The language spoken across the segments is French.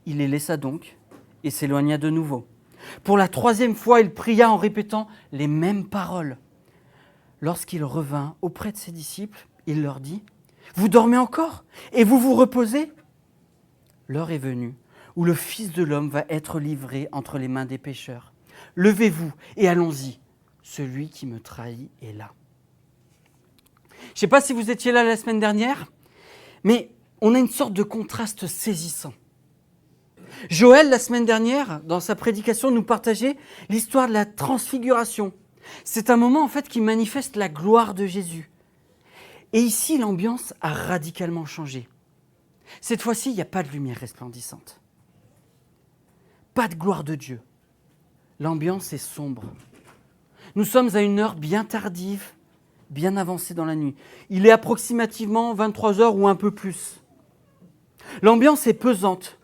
Il les laissa donc et s'éloigna de nouveau. Pour la 3e fois, il pria en répétant les mêmes paroles. Lorsqu'il revint auprès de ses disciples, il leur dit « Vous dormez encore et vous vous reposez ?» L'heure est venue où le Fils de l'homme va être livré entre les mains des pécheurs. Levez-vous et allons-y. Celui qui me trahit est là. Je ne sais pas si vous étiez là la semaine dernière, mais on a une sorte de contraste saisissant. Joël, la semaine dernière, dans sa prédication, nous partageait l'histoire de la transfiguration. C'est un moment en fait qui manifeste la gloire de Jésus. Et ici, l'ambiance a radicalement changé. Cette fois-ci, il n'y a pas de lumière resplendissante. Pas de gloire de Dieu. L'ambiance est sombre. Nous sommes à une heure bien tardive, bien avancée dans la nuit. Il est approximativement 23h ou un peu plus. L'ambiance est pesante.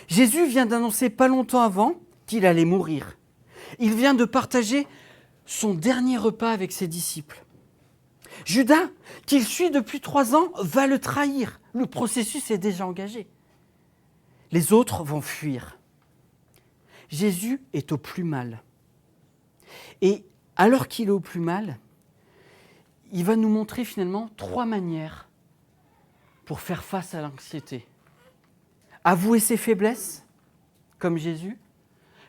Jésus vient d'annoncer pas longtemps avant qu'il allait mourir. Il vient de partager son dernier repas avec ses disciples. Judas, qu'il suit depuis 3 ans, va le trahir. Le processus est déjà engagé. Les autres vont fuir. Jésus est au plus mal. Et alors qu'il est au plus mal, il va nous montrer finalement 3 manières pour faire face à l'anxiété. Avouer ses faiblesses, comme Jésus,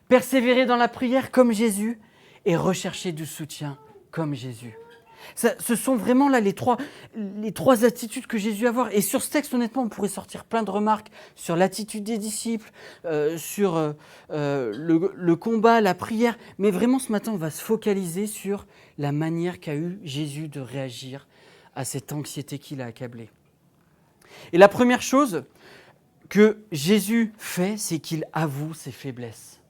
persévérer dans la prière, comme Jésus, et rechercher du soutien, comme Jésus. Ce sont vraiment là les trois attitudes que Jésus a à avoir. Et sur ce texte, honnêtement, on pourrait sortir plein de remarques sur l'attitude des disciples, sur le combat, la prière. Mais vraiment, ce matin, on va se focaliser sur la manière qu'a eu Jésus de réagir à cette anxiété qui l'a accablé. Et la première chose que Jésus fait, c'est qu'il avoue ses faiblesses.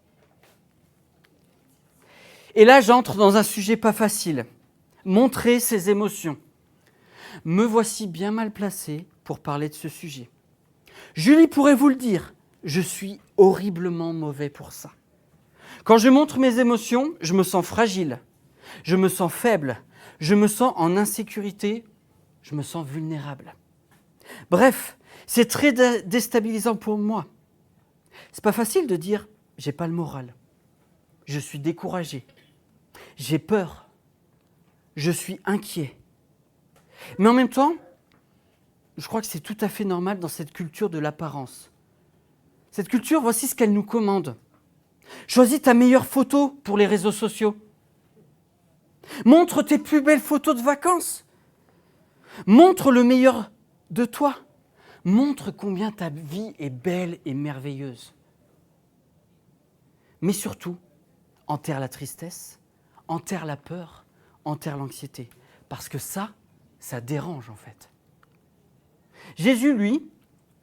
Et là, j'entre dans un sujet pas facile. Montrer ses émotions. Me voici bien mal placé pour parler de ce sujet. Julie pourrait vous le dire, je suis horriblement mauvais pour ça. Quand je montre mes émotions, je me sens fragile, je me sens faible, je me sens en insécurité, je me sens vulnérable. Bref, c'est très déstabilisant pour moi. C'est pas facile de dire « j'ai pas le moral, je suis découragé, j'ai peur ». Je suis inquiet. Mais en même temps, je crois que c'est tout à fait normal dans cette culture de l'apparence. Cette culture, voici ce qu'elle nous commande. Choisis ta meilleure photo pour les réseaux sociaux. Montre tes plus belles photos de vacances. Montre le meilleur de toi. Montre combien ta vie est belle et merveilleuse. Mais surtout, enterre la tristesse, enterre la peur, enterre l'anxiété. Parce que ça dérange en fait. Jésus, lui,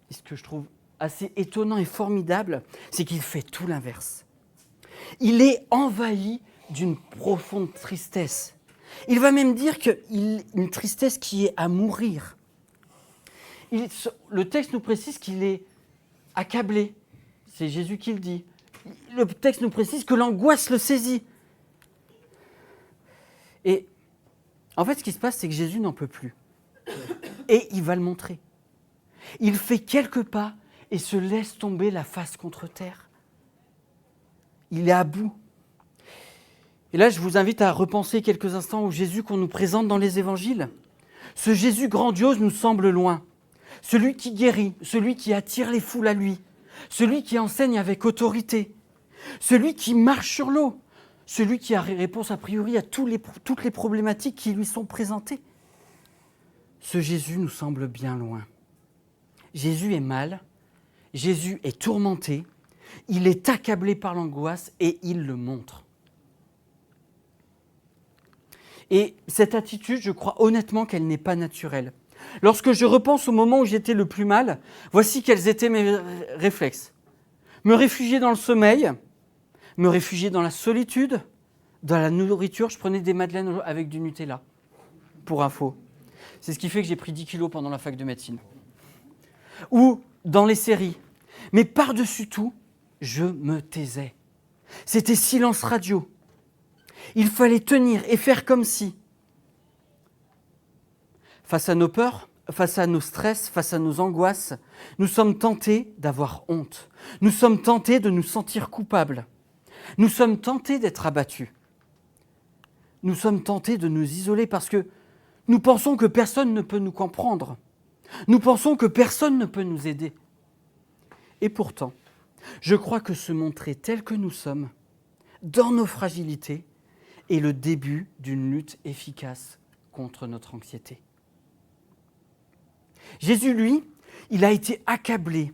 ce que je trouve assez étonnant et formidable, c'est qu'il fait tout l'inverse. Il est envahi d'une profonde tristesse. Il va même dire qu'une tristesse qui est à mourir. Le texte nous précise qu'il est accablé. C'est Jésus qui le dit. Le texte nous précise que l'angoisse le saisit. Et en fait, ce qui se passe, c'est que Jésus n'en peut plus. Et il va le montrer. Il fait quelques pas et se laisse tomber la face contre terre. Il est à bout. Et là, je vous invite à repenser quelques instants au Jésus qu'on nous présente dans les évangiles. Ce Jésus grandiose nous semble loin. Celui qui guérit, celui qui attire les foules à lui, celui qui enseigne avec autorité, celui qui marche sur l'eau, celui qui a réponse a priori à toutes les problématiques qui lui sont présentées. Ce Jésus nous semble bien loin. Jésus est mal, Jésus est tourmenté, il est accablé par l'angoisse et il le montre. Et cette attitude, je crois honnêtement qu'elle n'est pas naturelle. Lorsque je repense au moment où j'étais le plus mal, voici quels étaient mes réflexes. Me réfugier dans le sommeil, me réfugier dans la solitude, dans la nourriture. Je prenais des madeleines avec du Nutella, pour info. C'est ce qui fait que j'ai pris 10 kilos pendant la fac de médecine. Ou dans les séries. Mais par-dessus tout, je me taisais. C'était silence radio. Il fallait tenir et faire comme si. Face à nos peurs, face à nos stress, face à nos angoisses, nous sommes tentés d'avoir honte. Nous sommes tentés de nous sentir coupables. Nous sommes tentés d'être abattus. Nous sommes tentés de nous isoler parce que nous pensons que personne ne peut nous comprendre. Nous pensons que personne ne peut nous aider. Et pourtant, je crois que se montrer tel que nous sommes, dans nos fragilités, est le début d'une lutte efficace contre notre anxiété. Jésus, lui, il a été accablé.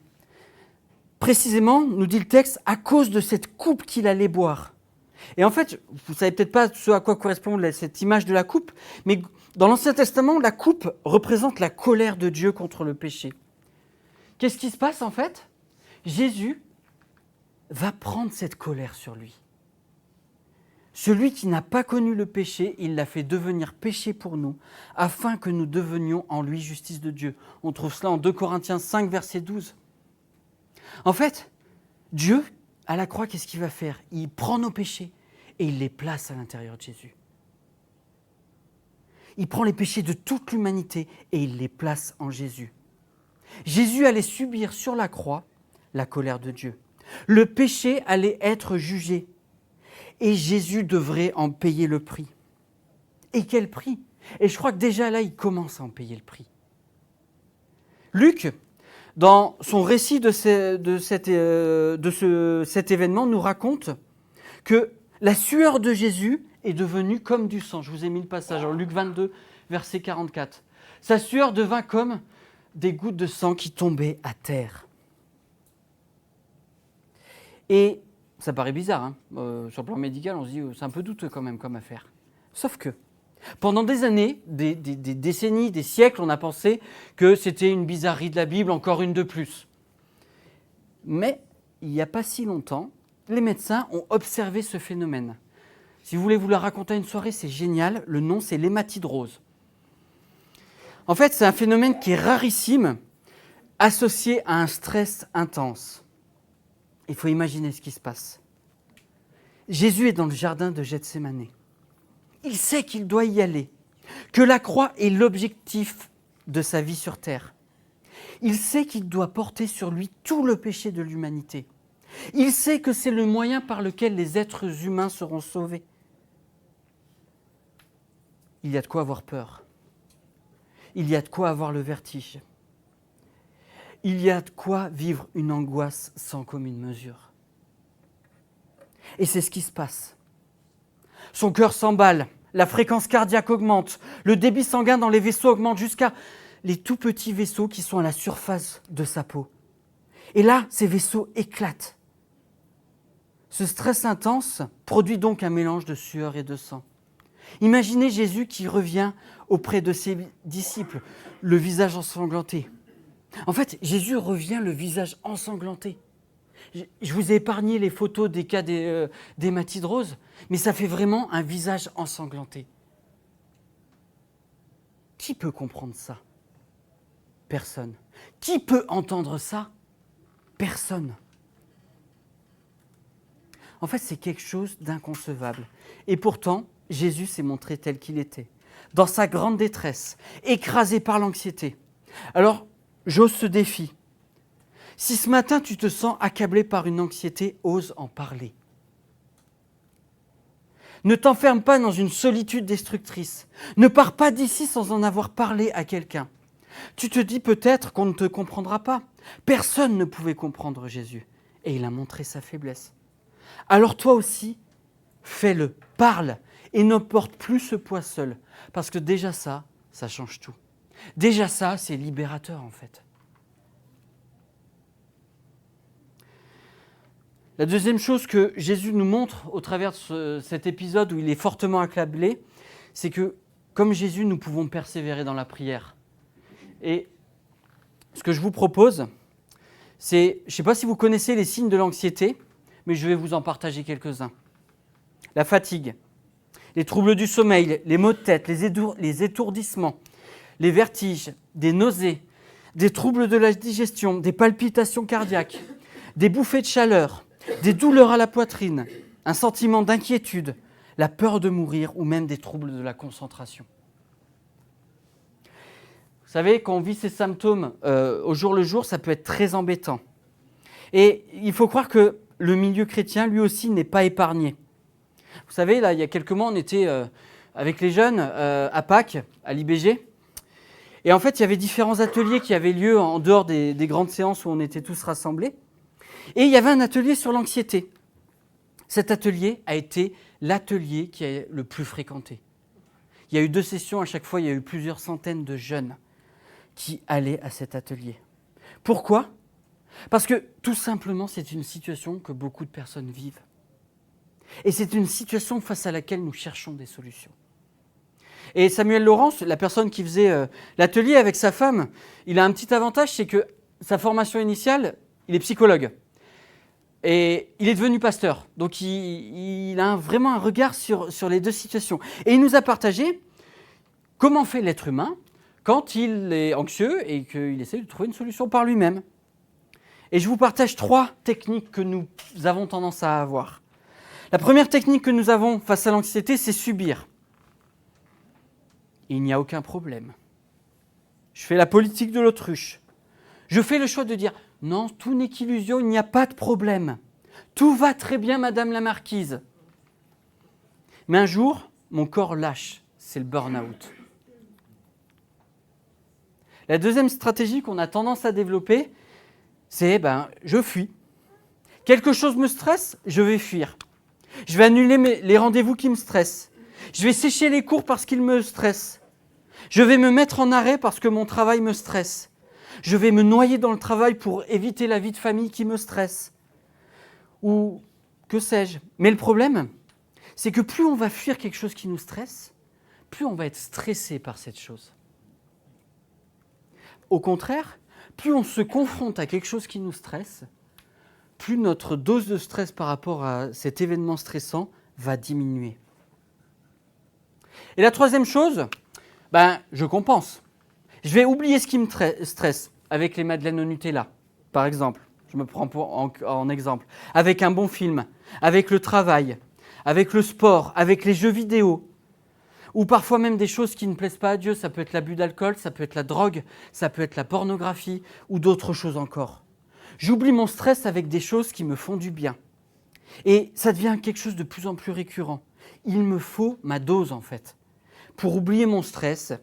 Précisément, nous dit le texte, à cause de cette coupe qu'il allait boire. Et en fait, vous ne savez peut-être pas ce à quoi correspond cette image de la coupe, mais dans l'Ancien Testament, la coupe représente la colère de Dieu contre le péché. Qu'est-ce qui se passe en fait ? Jésus va prendre cette colère sur lui. Celui qui n'a pas connu le péché, il l'a fait devenir péché pour nous, afin que nous devenions en lui justice de Dieu. On trouve cela en 2 Corinthiens 5, verset 12. En fait, Dieu, à la croix, qu'est-ce qu'il va faire ? Il prend nos péchés et il les place à l'intérieur de Jésus. Il prend les péchés de toute l'humanité et il les place en Jésus. Jésus allait subir sur la croix la colère de Dieu. Le péché allait être jugé et Jésus devrait en payer le prix. Et quel prix ? Et je crois que déjà là, il commence à en payer le prix. Luc, dans son récit de cet événement, nous raconte que la sueur de Jésus est devenue comme du sang. Je vous ai mis le passage en Luc 22, verset 44. Sa sueur devint comme des gouttes de sang qui tombaient à terre. Et ça paraît bizarre, hein. Sur le plan médical, on se dit c'est un peu douteux quand même comme affaire. Sauf que pendant des années, des décennies, des siècles, on a pensé que c'était une bizarrerie de la Bible, encore une de plus. Mais il n'y a pas si longtemps, les médecins ont observé ce phénomène. Si vous voulez vous la raconter à une soirée, c'est génial. Le nom, c'est l'hématite rose. En fait, c'est un phénomène qui est rarissime, associé à un stress intense. Il faut imaginer ce qui se passe. Jésus est dans le jardin de Gethsémani. Il sait qu'il doit y aller, que la croix est l'objectif de sa vie sur terre. Il sait qu'il doit porter sur lui tout le péché de l'humanité. Il sait que c'est le moyen par lequel les êtres humains seront sauvés. Il y a de quoi avoir peur. Il y a de quoi avoir le vertige. Il y a de quoi vivre une angoisse sans commune mesure. Et c'est ce qui se passe. Son cœur s'emballe, la fréquence cardiaque augmente, le débit sanguin dans les vaisseaux augmente jusqu'à les tout petits vaisseaux qui sont à la surface de sa peau. Et là, ces vaisseaux éclatent. Ce stress intense produit donc un mélange de sueur et de sang. Imaginez Jésus qui revient auprès de ses disciples, le visage ensanglanté. En fait, Jésus revient le visage ensanglanté. Je vous ai épargné les photos des cas d'hématite rose, mais ça fait vraiment un visage ensanglanté. Qui peut comprendre ça ? Personne. Qui peut entendre ça ? Personne. En fait, c'est quelque chose d'inconcevable. Et pourtant, Jésus s'est montré tel qu'il était, dans sa grande détresse, écrasé par l'anxiété. Alors, j'ose ce défi. Si ce matin, tu te sens accablé par une anxiété, ose en parler. Ne t'enferme pas dans une solitude destructrice. Ne pars pas d'ici sans en avoir parlé à quelqu'un. Tu te dis peut-être qu'on ne te comprendra pas. Personne ne pouvait comprendre Jésus. Et il a montré sa faiblesse. Alors toi aussi, fais-le, parle et ne porte plus ce poids seul. Parce que déjà ça change tout. Déjà ça, c'est libérateur en fait. La deuxième chose que Jésus nous montre au travers de cet épisode où il est fortement accablé, c'est que comme Jésus, nous pouvons persévérer dans la prière. Et ce que je vous propose, c'est, je ne sais pas si vous connaissez les signes de l'anxiété, mais je vais vous en partager quelques-uns. La fatigue, les troubles du sommeil, les maux de tête, les étourdissements, les vertiges, des nausées, des troubles de la digestion, des palpitations cardiaques, des bouffées de chaleur, des douleurs à la poitrine, un sentiment d'inquiétude, la peur de mourir ou même des troubles de la concentration. Vous Vous savez, quand on vit ces symptômes au jour le jour, ça peut être très embêtant. Et il faut croire que le milieu chrétien, lui aussi, n'est pas épargné. Vous savez, là, il y a quelques mois, on était avec les jeunes à Pâques, à l'IBG. Et en fait, il y avait différents ateliers qui avaient lieu en dehors des grandes séances où on était tous rassemblés. Et il y avait un atelier sur l'anxiété. Cet atelier a été l'atelier qui est le plus fréquenté. Il y a eu 2 sessions, à chaque fois, il y a eu plusieurs centaines de jeunes qui allaient à cet atelier. Pourquoi ? Parce que, tout simplement, c'est une situation que beaucoup de personnes vivent. Et c'est une situation face à laquelle nous cherchons des solutions. Et Samuel Laurence, la personne qui faisait l'atelier avec sa femme, il a un petit avantage, c'est que sa formation initiale, il est psychologue. Et il est devenu pasteur. Donc il a vraiment un regard sur les 2 situations. Et il nous a partagé comment fait l'être humain quand il est anxieux et qu'il essaie de trouver une solution par lui-même. Et je vous partage 3 techniques que nous avons tendance à avoir. La première technique que nous avons face à l'anxiété, c'est subir. Il n'y a aucun problème. Je fais la politique de l'autruche. Je fais le choix de dire « Non, tout n'est qu'illusion, il n'y a pas de problème. Tout va très bien, Madame la Marquise. » Mais un jour, mon corps lâche, c'est le burn-out. La deuxième stratégie qu'on a tendance à développer, c'est je fuis. Quelque chose me stresse, je vais fuir. Je vais annuler les rendez-vous qui me stressent. Je vais sécher les cours parce qu'ils me stressent. Je vais me mettre en arrêt parce que mon travail me stresse. Je vais me noyer dans le travail pour éviter la vie de famille qui me stresse. Ou que sais-je. Mais le problème, c'est que plus on va fuir quelque chose qui nous stresse, plus on va être stressé par cette chose. Au contraire, plus on se confronte à quelque chose qui nous stresse, plus notre dose de stress par rapport à cet événement stressant va diminuer. Et la troisième chose, je compense. Je vais oublier ce qui me stresse avec les madeleines au Nutella, par exemple. Je me prends en exemple. Avec un bon film, avec le travail, avec le sport, avec les jeux vidéo. Ou parfois même des choses qui ne plaisent pas à Dieu. Ça peut être l'abus d'alcool, ça peut être la drogue, ça peut être la pornographie ou d'autres choses encore. J'oublie mon stress avec des choses qui me font du bien. Et ça devient quelque chose de plus en plus récurrent. Il me faut ma dose en fait, pour oublier mon stress.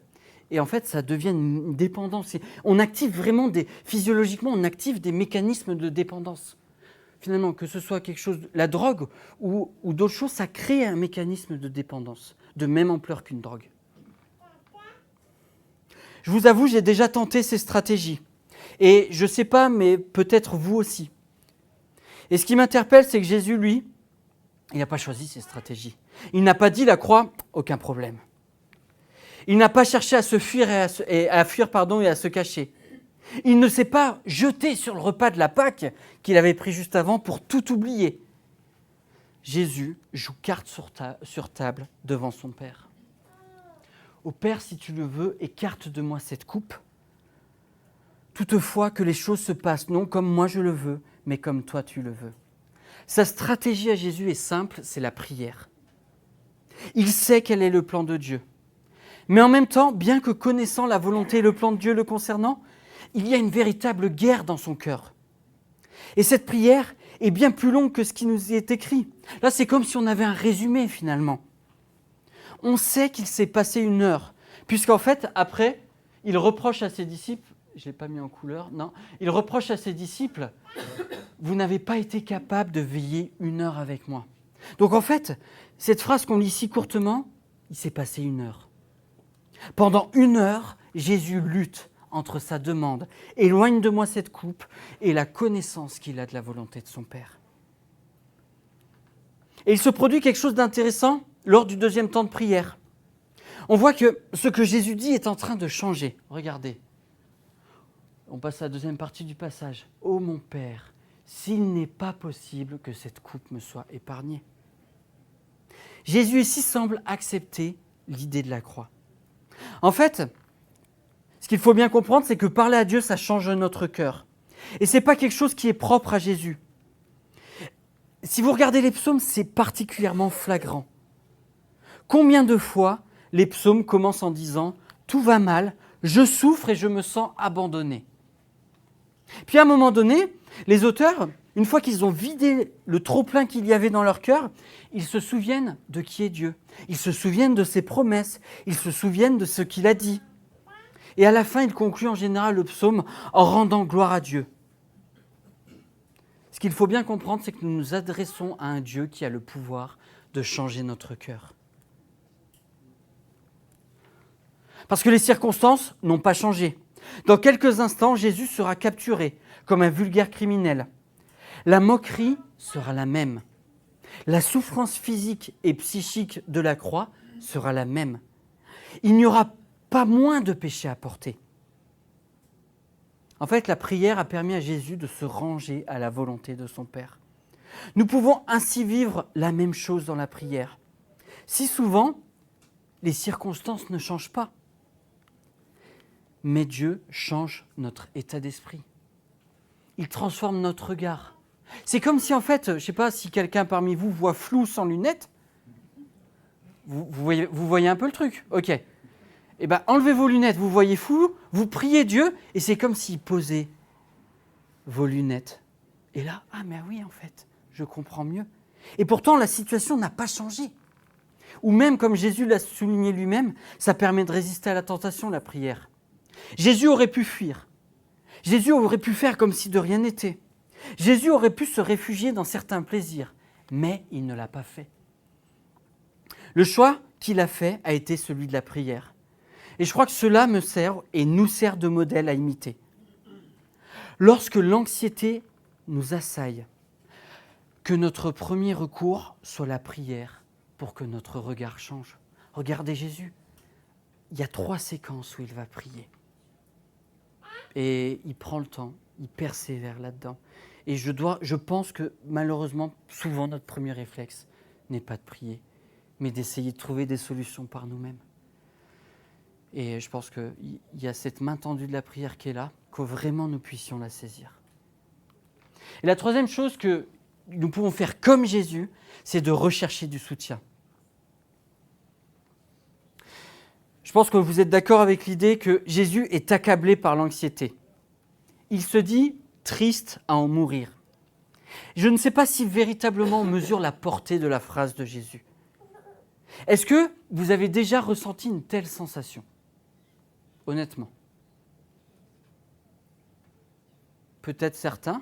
Et en fait, ça devient une dépendance. On active vraiment physiologiquement, on active des mécanismes de dépendance. Finalement, que ce soit quelque chose, la drogue ou d'autres choses, ça crée un mécanisme de dépendance, de même ampleur qu'une drogue. Je vous avoue, j'ai déjà tenté ces stratégies. Et je ne sais pas, mais peut-être vous aussi. Et ce qui m'interpelle, c'est que Jésus, lui, il n'a pas choisi ces stratégies. Il n'a pas dit la croix, aucun problème. Il n'a pas cherché à se fuir et à se cacher. Il ne s'est pas jeté sur le repas de la Pâque qu'il avait pris juste avant pour tout oublier. Jésus joue carte sur table devant son Père. Ô Père, si tu le veux, écarte de moi cette coupe. Toutefois, que les choses se passent non comme moi je le veux, mais comme toi tu le veux. Sa stratégie à Jésus est simple, c'est la prière. Il sait quel est le plan de Dieu. Mais en même temps, bien que connaissant la volonté et le plan de Dieu le concernant, il y a une véritable guerre dans son cœur. Et cette prière est bien plus longue que ce qui nous est écrit. Là, c'est comme si on avait un résumé finalement. On sait qu'il s'est passé 1 heure, puisqu'en fait, après, il reproche à ses disciples, je ne l'ai pas mis en couleur, non, il reproche à ses disciples, vous n'avez pas été capable de veiller 1 heure avec moi. Donc en fait, cette phrase qu'on lit si courtement, il s'est passé 1 heure. Pendant 1 heure, Jésus lutte entre sa demande « Éloigne de moi cette coupe » et la connaissance qu'il a de la volonté de son Père. Et il se produit quelque chose d'intéressant lors du 2e temps de prière. On voit que ce que Jésus dit est en train de changer. Regardez, on passe à la 2e partie du passage. « Ô mon Père, s'il n'est pas possible que cette coupe me soit épargnée. » Jésus ici semble accepter l'idée de la croix. En fait, ce qu'il faut bien comprendre, c'est que parler à Dieu, ça change notre cœur. Et ce n'est pas quelque chose qui est propre à Jésus. Si vous regardez les psaumes, c'est particulièrement flagrant. Combien de fois les psaumes commencent en disant « Tout va mal, Je souffre et je me sens abandonné. Puis à un moment donné, les auteurs, une fois qu'ils ont vidé le trop-plein qu'il y avait dans leur cœur, ils se souviennent de qui est Dieu. Ils se souviennent de ses promesses. Ils se souviennent de ce qu'il a dit. Et à la fin, ils concluent en général le psaume en rendant gloire à Dieu. Ce qu'il faut bien comprendre, c'est que nous nous adressons à un Dieu qui a le pouvoir de changer notre cœur. Parce que les circonstances n'ont pas changé. Dans quelques instants, Jésus sera capturé comme un vulgaire criminel. La moquerie sera la même. La souffrance physique et psychique de la croix sera la même. Il n'y aura pas moins de péché à porter. En fait, la prière a permis à Jésus de se ranger à la volonté de son Père. Nous pouvons ainsi vivre la même chose dans la prière. Si souvent, les circonstances ne changent pas, mais Dieu change notre état d'esprit. Il transforme notre regard. C'est comme si, en fait, je ne sais pas si quelqu'un parmi vous voit flou sans lunettes. Vous voyez un peu le truc? Ok. Eh bien, enlevez vos lunettes, vous voyez flou, vous priez Dieu, et c'est comme s'il posait vos lunettes. Et là, ah mais oui, en fait, je comprends mieux. Et pourtant, la situation n'a pas changé. Ou même, comme Jésus l'a souligné lui-même, ça permet de résister à la tentation, la prière. Jésus aurait pu fuir. Jésus aurait pu faire comme si de rien n'était. Jésus aurait pu se réfugier dans certains plaisirs, mais il ne l'a pas fait. Le choix qu'il a fait a été celui de la prière. Et je crois que cela me sert et nous sert de modèle à imiter. Lorsque l'anxiété nous assaille, que notre premier recours soit la prière pour que notre regard change. Regardez Jésus, il y a 3 séquences où il va prier. Et il prend le temps, il persévère là-dedans. Et je pense que malheureusement, souvent notre premier réflexe n'est pas de prier, mais d'essayer de trouver des solutions par nous-mêmes. Et je pense qu'il y a cette main tendue de la prière qui est là, que vraiment nous puissions la saisir. Et la troisième chose que nous pouvons faire comme Jésus, c'est de rechercher du soutien. Je pense que vous êtes d'accord avec l'idée que Jésus est accablé par l'anxiété. Il se dit triste à en mourir. Je ne sais pas si véritablement on mesure la portée de la phrase de Jésus. Est-ce que vous avez déjà ressenti une telle sensation ? Honnêtement. Peut-être certains,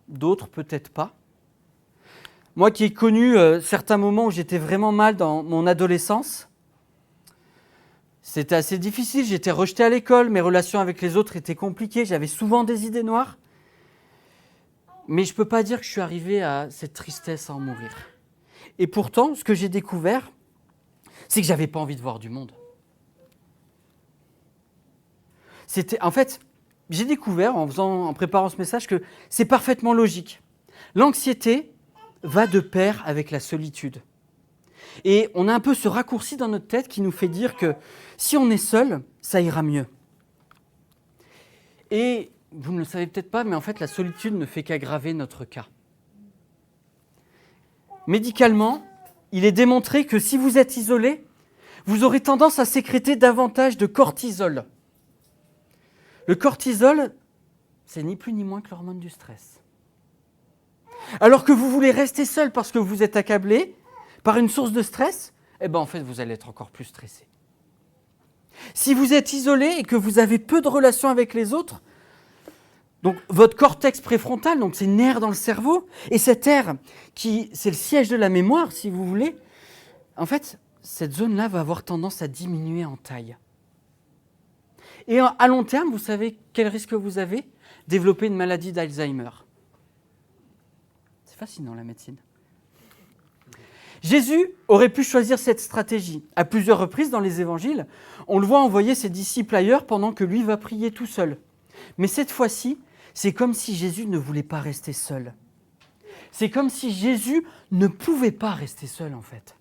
d'autres peut-être pas. Moi qui ai connu certains moments où j'étais vraiment mal dans mon adolescence, c'était assez difficile, j'étais rejeté à l'école, mes relations avec les autres étaient compliquées, j'avais souvent des idées noires. Mais je ne peux pas dire que je suis arrivé à cette tristesse à en mourir. Et pourtant, ce que j'ai découvert, c'est que je n'avais pas envie de voir du monde. En fait, j'ai découvert en préparant ce message que c'est parfaitement logique. L'anxiété va de pair avec la solitude. Et on a un peu ce raccourci dans notre tête qui nous fait dire que si on est seul, ça ira mieux. Et vous ne le savez peut-être pas, mais en fait, la solitude ne fait qu'aggraver notre cas. Médicalement, il est démontré que si vous êtes isolé, vous aurez tendance à sécréter davantage de cortisol. Le cortisol, c'est ni plus ni moins que l'hormone du stress. Alors que vous voulez rester seul parce que vous êtes accablé par une source de stress, eh bien en fait, vous allez être encore plus stressé. Si vous êtes isolé et que vous avez peu de relations avec les autres, donc votre cortex préfrontal, donc ces nerfs dans le cerveau, et cet aire c'est le siège de la mémoire, si vous voulez, en fait, cette zone-là va avoir tendance à diminuer en taille. Et à long terme, vous savez quel risque vous avez ? Développer une maladie d'Alzheimer. C'est fascinant la médecine. Jésus aurait pu choisir cette stratégie. À plusieurs reprises dans les évangiles, on le voit envoyer ses disciples ailleurs pendant que lui va prier tout seul. Mais cette fois-ci, c'est comme si Jésus ne voulait pas rester seul. C'est comme si Jésus ne pouvait pas rester seul en fait.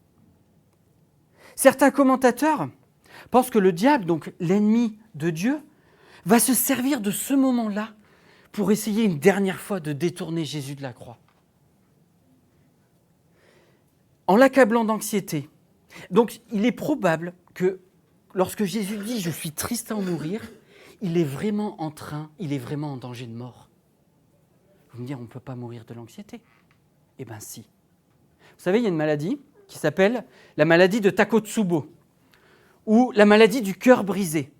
Certains commentateurs pensent que le diable, donc l'ennemi de Dieu, va se servir de ce moment-là pour essayer une dernière fois de détourner Jésus de la croix. En l'accablant d'anxiété. Donc, il est probable que lorsque Jésus dit « je suis triste à en mourir », il est vraiment en danger de mort. Vous me direz, on ne peut pas mourir de l'anxiété. Eh bien si. Vous savez, il y a une maladie qui s'appelle la maladie de Takotsubo, ou la maladie du cœur brisé.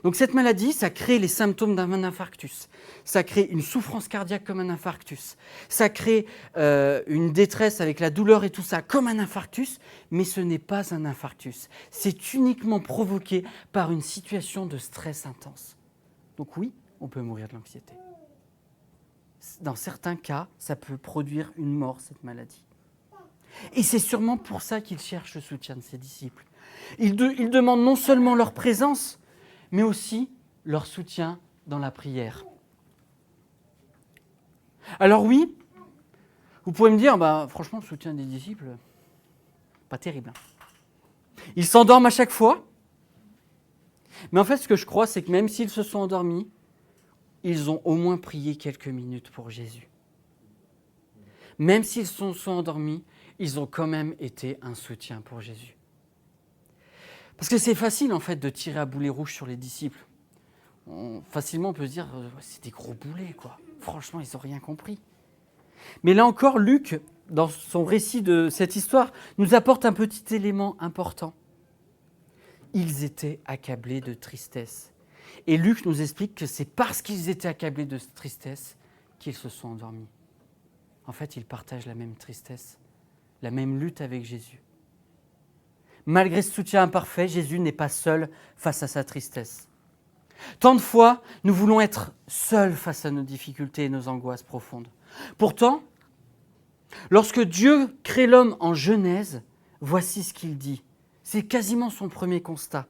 Donc cette maladie, ça crée les symptômes d'un infarctus, ça crée une souffrance cardiaque comme un infarctus, ça crée une détresse avec la douleur et tout ça comme un infarctus, mais ce n'est pas un infarctus. C'est uniquement provoqué par une situation de stress intense. Donc oui, on peut mourir de l'anxiété. Dans certains cas, ça peut produire une mort, cette maladie. Et c'est sûrement pour ça qu'il cherche le soutien de ses disciples. Il demande non seulement leur présence, mais aussi leur soutien dans la prière. Alors oui, vous pouvez me dire, franchement, le soutien des disciples, pas terrible. Ils s'endorment à chaque fois, mais en fait, ce que je crois, c'est que même s'ils se sont endormis, ils ont au moins prié quelques minutes pour Jésus. Même s'ils se sont endormis, ils ont quand même été un soutien pour Jésus. Parce que c'est facile, en fait, de tirer à boulet rouge sur les disciples. Facilement, on peut se dire, c'est des gros boulets, quoi. Franchement, ils n'ont rien compris. Mais là encore, Luc, dans son récit de cette histoire, nous apporte un petit élément important. Ils étaient accablés de tristesse. Et Luc nous explique que c'est parce qu'ils étaient accablés de tristesse qu'ils se sont endormis. En fait, ils partagent la même tristesse, la même lutte avec Jésus. Malgré ce soutien imparfait, Jésus n'est pas seul face à sa tristesse. Tant de fois, nous voulons être seuls face à nos difficultés et nos angoisses profondes. Pourtant, lorsque Dieu crée l'homme en Genèse, voici ce qu'il dit. C'est quasiment son premier constat.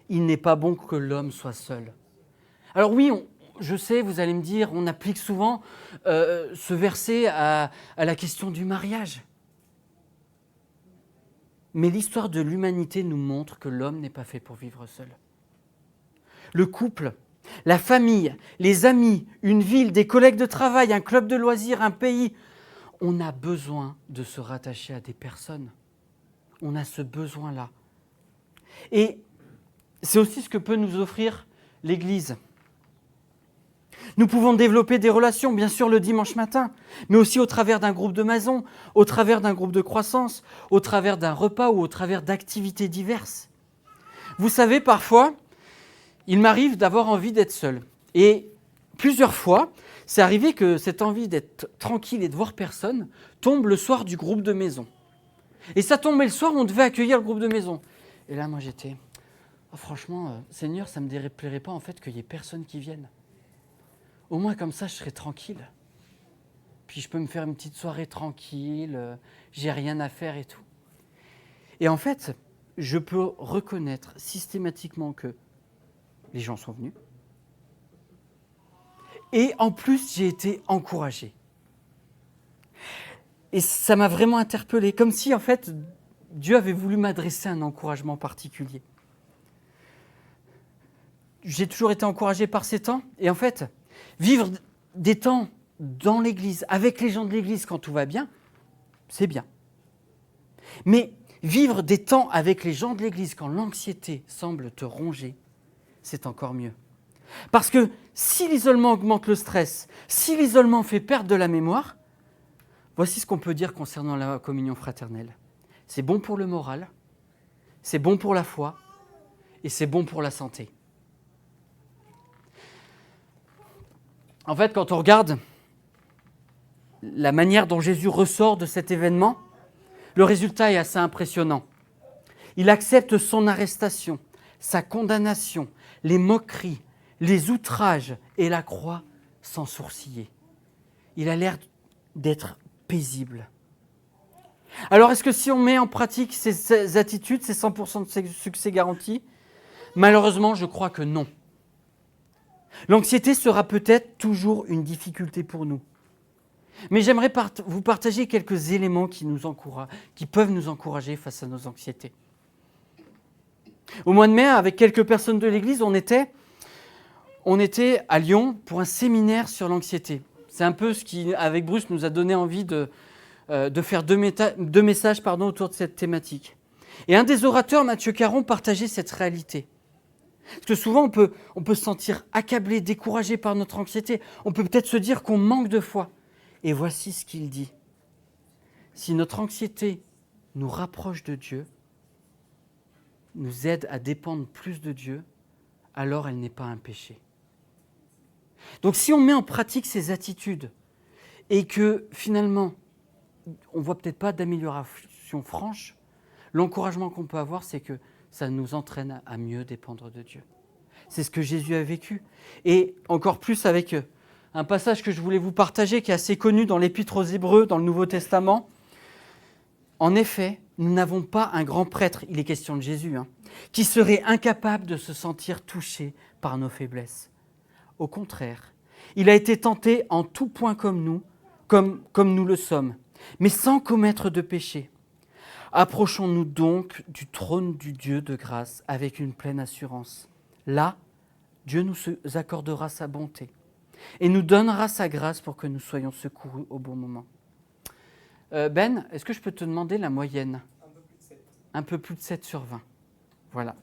Il n'est pas bon que l'homme soit seul. Alors oui, je sais, vous allez me dire, on applique souvent ce verset à la question du mariage. Mais l'histoire de l'humanité nous montre que l'homme n'est pas fait pour vivre seul. Le couple, la famille, les amis, une ville, des collègues de travail, un club de loisirs, un pays, on a besoin de se rattacher à des personnes. On a ce besoin-là. Et c'est aussi ce que peut nous offrir l'Église. Nous pouvons développer des relations, bien sûr le dimanche matin, mais aussi au travers d'un groupe de maison, au travers d'un groupe de croissance, au travers d'un repas ou au travers d'activités diverses. Vous savez, parfois, il m'arrive d'avoir envie d'être seul. Et plusieurs fois, c'est arrivé que cette envie d'être tranquille et de voir personne tombe le soir du groupe de maison. Et ça tombait le soir où on devait accueillir le groupe de maison. Et là, moi, j'étais... franchement, Seigneur, ça ne me déplairait pas en fait qu'il n'y ait personne qui vienne. Au moins comme ça, je serai tranquille. Puis je peux me faire une petite soirée tranquille, j'ai rien à faire et tout. Et en fait, je peux reconnaître systématiquement que les gens sont venus. Et en plus, j'ai été encouragé. Et ça m'a vraiment interpellé, comme si en fait, Dieu avait voulu m'adresser un encouragement particulier. J'ai toujours été encouragé par ces temps, et en fait, vivre des temps dans l'Église, avec les gens de l'Église quand tout va bien, c'est bien. Mais vivre des temps avec les gens de l'Église quand l'anxiété semble te ronger, c'est encore mieux. Parce que si l'isolement augmente le stress, si l'isolement fait perdre de la mémoire, voici ce qu'on peut dire concernant la communion fraternelle. C'est bon pour le moral, c'est bon pour la foi et c'est bon pour la santé. En fait, quand on regarde la manière dont Jésus ressort de cet événement, le résultat est assez impressionnant. Il accepte son arrestation, sa condamnation, les moqueries, les outrages et la croix sans sourciller. Il a l'air d'être paisible. Alors, est-ce que si on met en pratique ces attitudes, c'est 100% de succès garanti ? Malheureusement, je crois que non. L'anxiété sera peut-être toujours une difficulté pour nous. Mais j'aimerais vous partager quelques éléments qui peuvent nous encourager face à nos anxiétés. Au mois de mai, avec quelques personnes de l'Église, on était à Lyon pour un séminaire sur l'anxiété. C'est un peu ce qui, avec Bruce, nous a donné envie de faire deux messages autour de cette thématique. Et un des orateurs, Mathieu Caron, partageait cette réalité. Parce que souvent, on peut se sentir accablé, découragé par notre anxiété. On peut peut-être se dire qu'on manque de foi. Et voici ce qu'il dit. Si notre anxiété nous rapproche de Dieu, nous aide à dépendre plus de Dieu, alors elle n'est pas un péché. Donc si on met en pratique ces attitudes et que finalement, on ne voit peut-être pas d'amélioration franche, l'encouragement qu'on peut avoir, c'est que ça nous entraîne à mieux dépendre de Dieu. C'est ce que Jésus a vécu. Et encore plus avec un passage que je voulais vous partager, qui est assez connu dans l'Épître aux Hébreux, dans le Nouveau Testament. En effet, nous n'avons pas un grand prêtre, il est question de Jésus, qui serait incapable de se sentir touché par nos faiblesses. Au contraire, il a été tenté en tout point comme nous, comme nous le sommes, mais sans commettre de péché. Approchons-nous donc du trône du Dieu de grâce avec une pleine assurance. Là, Dieu nous accordera sa bonté et nous donnera sa grâce pour que nous soyons secourus au bon moment. Ben, est-ce que je peux te demander la moyenne ? Un peu plus de 7. Un peu plus de 7 sur 20. Voilà.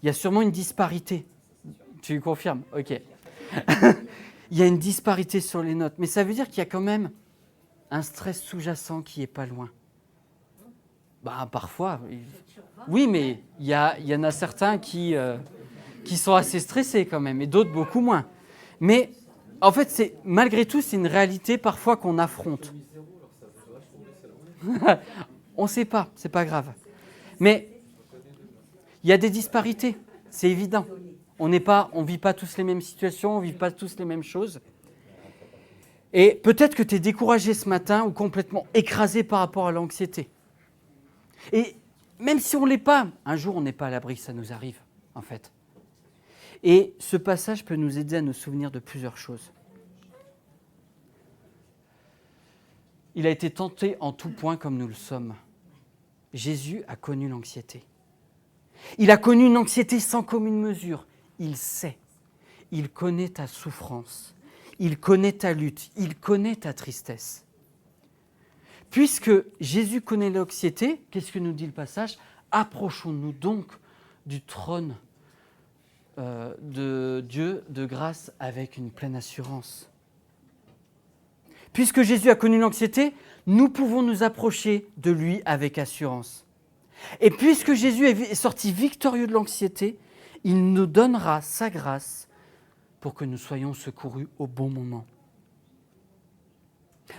Il y a sûrement une disparité. Tu confirmes ? Ok. Il y a une disparité sur les notes. Mais ça veut dire qu'il y a quand même un stress sous-jacent qui n'est pas loin. Parfois. Oui, mais il y en a certains qui sont assez stressés quand même, et d'autres beaucoup moins. Mais en fait, malgré tout, c'est une réalité parfois qu'on affronte. On ne sait pas, c'est pas grave. Mais il y a des disparités, c'est évident. On ne vit pas tous les mêmes situations, on ne vit pas tous les mêmes choses. Et peut-être que tu es découragé ce matin ou complètement écrasé par rapport à l'anxiété. Et même si on ne l'est pas, un jour on n'est pas à l'abri, ça nous arrive en fait. Et ce passage peut nous aider à nous souvenir de plusieurs choses. Il a été tenté en tout point comme nous le sommes. Jésus a connu l'anxiété. Il a connu une anxiété sans commune mesure. Il sait. Il connaît ta souffrance. Il connaît ta lutte. Il connaît ta tristesse. Puisque Jésus connaît l'anxiété, qu'est-ce que nous dit le passage ? Approchons-nous donc du trône de Dieu de grâce avec une pleine assurance. Puisque Jésus a connu l'anxiété, nous pouvons nous approcher de lui avec assurance. Et puisque Jésus est sorti victorieux de l'anxiété, il nous donnera sa grâce pour que nous soyons secourus au bon moment.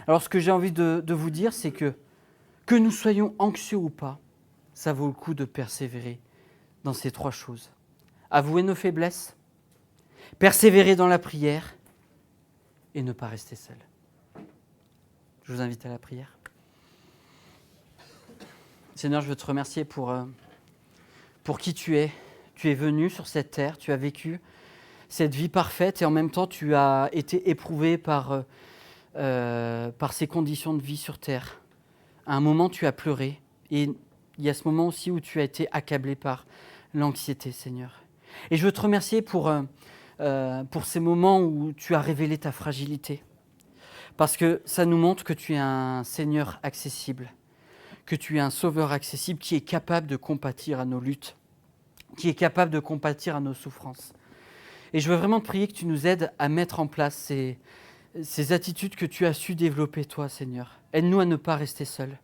Alors ce que j'ai envie de vous dire, c'est que nous soyons anxieux ou pas, ça vaut le coup de persévérer dans ces 3 choses. Avouer nos faiblesses, persévérer dans la prière et ne pas rester seul. Je vous invite à la prière. Seigneur, je veux te remercier pour qui tu es. Tu es venu sur cette terre, tu as vécu cette vie parfaite et en même temps tu as été éprouvé par ces conditions de vie sur terre. À un moment, tu as pleuré et il y a ce moment aussi où tu as été accablé par l'anxiété, Seigneur. Et je veux te remercier pour ces moments où tu as révélé ta fragilité. Parce que ça nous montre que tu es un Seigneur accessible, que tu es un Sauveur accessible qui est capable de compatir à nos luttes, qui est capable de compatir à nos souffrances. Et je veux vraiment te prier que tu nous aides à mettre en place ces attitudes que tu as su développer, toi, Seigneur. Aide-nous à ne pas rester seuls.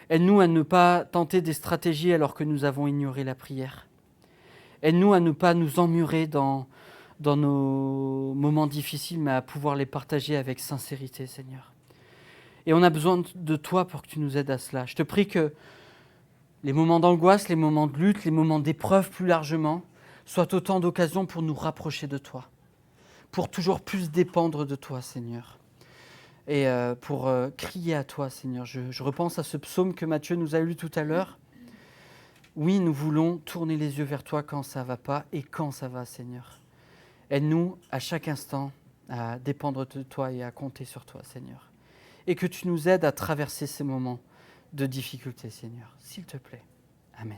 Aide-nous à ne pas tenter des stratégies alors que nous avons ignoré la prière. Aide-nous à ne pas nous emmurer dans nos moments difficiles, mais à pouvoir les partager avec sincérité, Seigneur. Et on a besoin de toi pour que tu nous aides à cela. Je te prie que les moments d'angoisse, les moments de lutte, les moments d'épreuve plus largement, soient autant d'occasions pour nous rapprocher de toi, pour toujours plus dépendre de toi, Seigneur. Et pour crier à toi, Seigneur. Je repense à ce psaume que Matthieu nous a lu tout à l'heure. Oui, nous voulons tourner les yeux vers toi quand ça ne va pas et quand ça va, Seigneur. Aide-nous à chaque instant à dépendre de toi et à compter sur toi, Seigneur. Et que tu nous aides à traverser ces moments de difficulté, Seigneur. S'il te plaît. Amen.